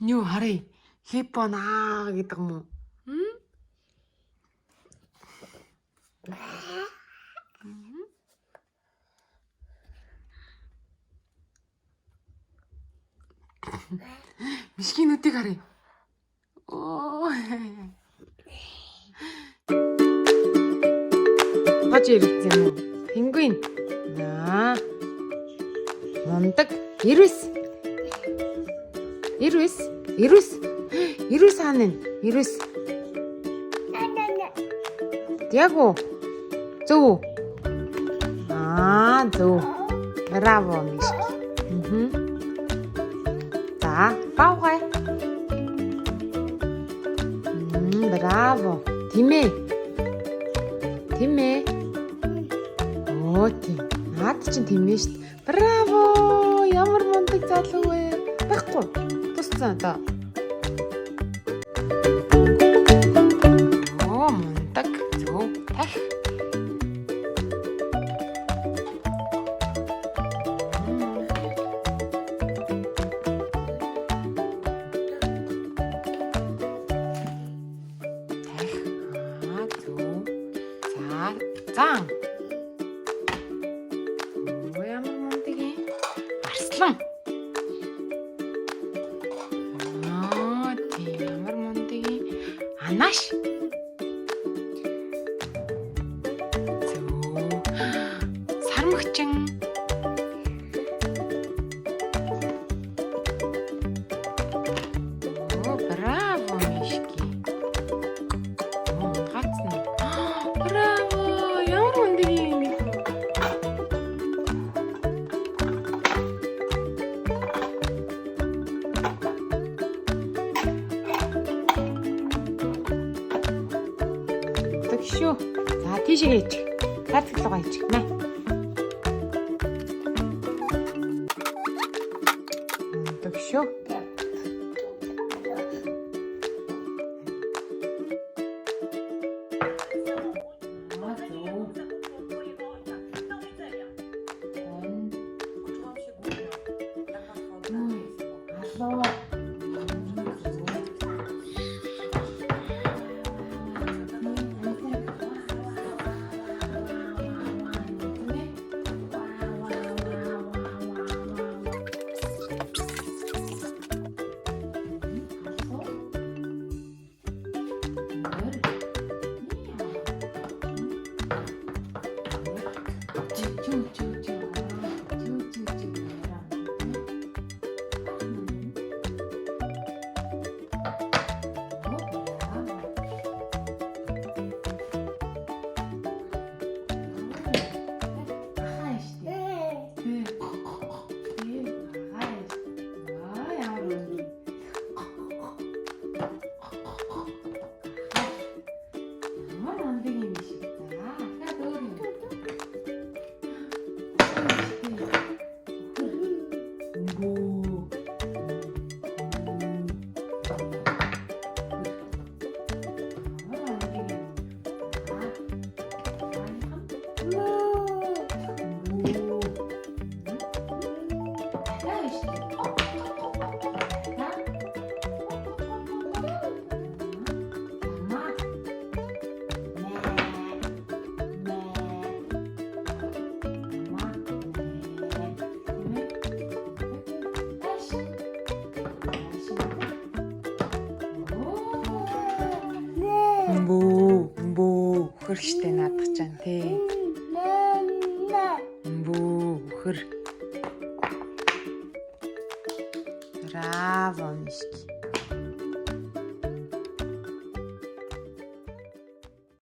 Юу харъя. Хиппонаа гэдэг юм уу? Мишгийн нүдийг харъя. Оо. Хаж ирсэн юм уу? Пингвин. Аа. Мундаг. Ирвэс. Ирвэс хаана вэ? Ирвэс. Яг уу. Зөв. Аа, зөв. Браво, Мишки. За, паухай. Браво. Тимээ. Оо, тийм. Наад чинь тимээ шүү дээ. Браво! Ямар мундаг залуу вэ? Баггүй. Тусцсан одоо. Оо, мундаг. Зөв. Тах. Зан. Оо ямар мундаг юм. Арслан. Аа тийм ямар мундаг юм. Анааш. Зөв. Сармагчин. Оо браво Мишки. Оо гацна. Браво. Шүү. За тийшээ хийж. Таарцлага хийж. Маа. Тэг шүү. Бүү хөрхтэй наадах чам тий. Бүү хөр. Браво Мишки.